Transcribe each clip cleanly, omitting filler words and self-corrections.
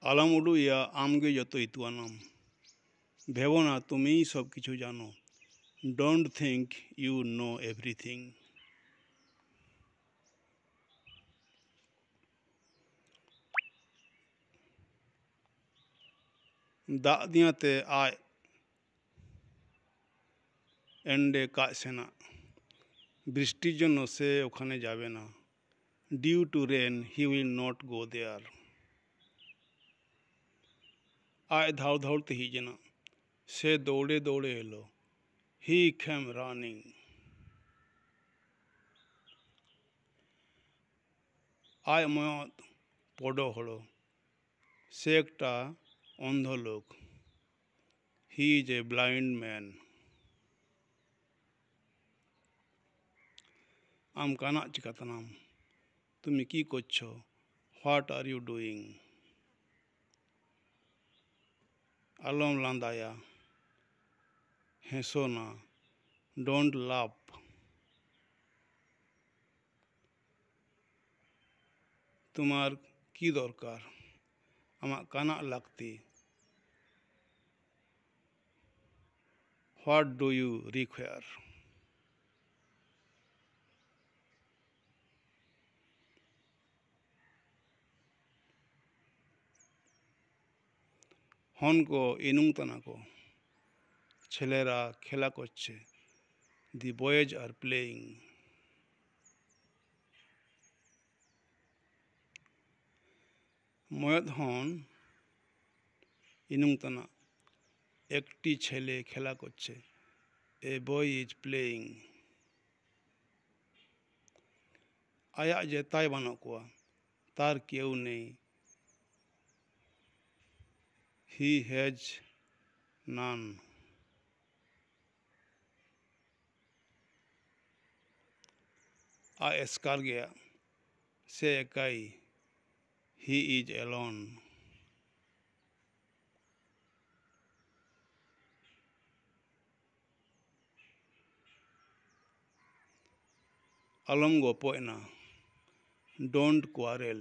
আলম উডুইয়া আমগে যত ইতুয়ানাম ভেবো না তুমিই সব কিছু জানো। Don't think you know everything. দাগ দিয়াতে আয় এন্ডে কাজ সেনা, বৃষ্টির জন্য সে ওখানে যাবে না। Due to rain he will not go there. আয় ধাউ ধাউড়তে হিজে না, সে দৌড়ে দৌড়ে এলো। He came running. আয় ময়ত পড়ো হলো, সে একটা অন্ধ লোক। He is a blind man. আম কানা চিকাতানাম, তুমি কি করছো? What are you doing? আলম লান্দায়া, হেসো না, ডোন্ট লাভ। তোমার কি দরকার? আমার কানা লাগতি। What do you require? হনকো ইনুংতানাকো, ছেলেরা খেলা করছে। The boys are playing. ময়ত হন ইনুংতানা, একটি ছেলে খেলা করছে। এ বয় ইজ প্লেয়িং। আয়া যে তাই বানাকুয়া, তার কেউ নেই। হি হ্যাজ নান। আ এসকার গেয়া, সে একাই। He is alone. আলম গপয় না, ডোন্ট কোয়ারেল,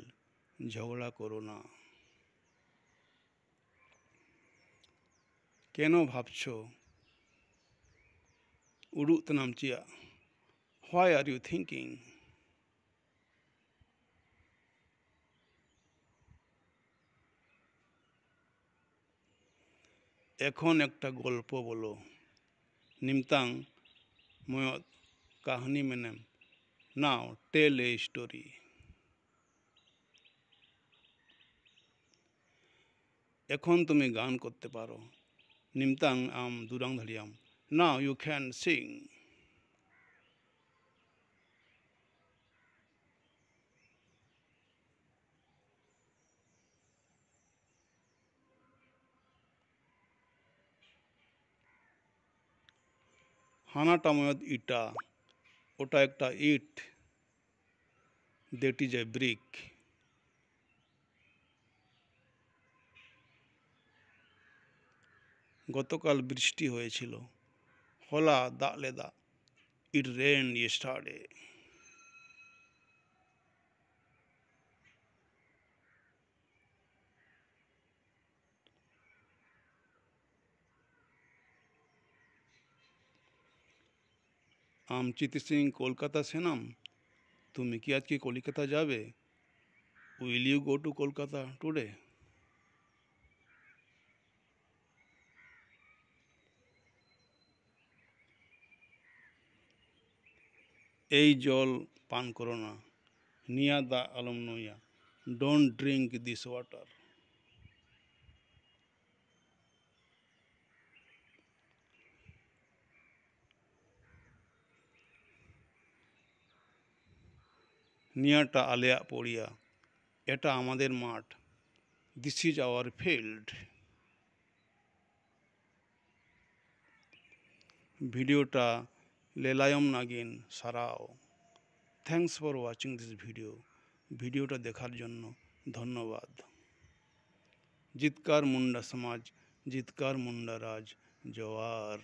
ঝগড়া করো না। কেন ভাবছো? উড়ুক তানাম চিয়া, হোয়াই আর ইউ থিঙ্কিং? এখন একটা গল্প বলো। নিমতাং ময়ত কাহানি মেনেম, নাও টেল এ স্টোরি। এখন তুমি গান করতে পারো। নিমতাং আম দুরাং ধারিয়াম, নাও ইউ ক্যান সিং। হানাটা ময়ত ইটা, ওটা একটা ইট। That is a brick. গতকাল বৃষ্টি হয়েছিল। হলা দাগ লেদা, ইট রেন ইয়েস্টারডে। আম চিতি সিং কলকাতা সেনাম, তুমি কি আজকে কলিকাতা যাবে? Will you go to Kolkata today? এই জল পান করো না। নিয়া দা আলম নইয়া, ডোন্ট ড্রিঙ্ক দিস ওয়াটার। নিয়াটা আলেয়া পড়িয়া, এটা আমাদের মাঠ। This is our field. ভিডিওটা লেলায়ম নাগিন সারাও। Thanks for watching this video. ভিডিওটা দেখার জন্য ধন্যবাদ। জিতকার মুন্ডা সমাজ, জিতকার মুন্ডা রাজ, জোয়ার।